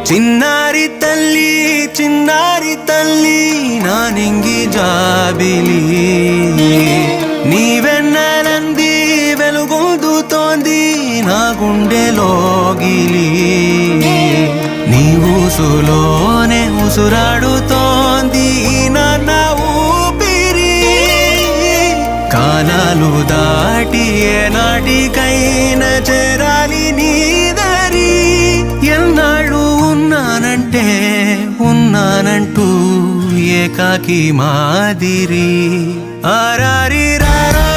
ಚಿನ್ನಾರಿ ತಲ್ಲಿ ನಾನಿಂಗಿ ಜಾಬಿಲಿ నీవెన్నెలంది వెలుగొందుతోంది నా గుండెలోగిలి నీ ఊసులోనే ఉసురాడుతోంది నా ఊపిరి కాలాలు దాటి ఏనాటికైనా చేరాలి నీ దరి ఎన్నాళ్ళు ఉన్నానంటూ ఏకాకి మాదిరి ఆరారి రారా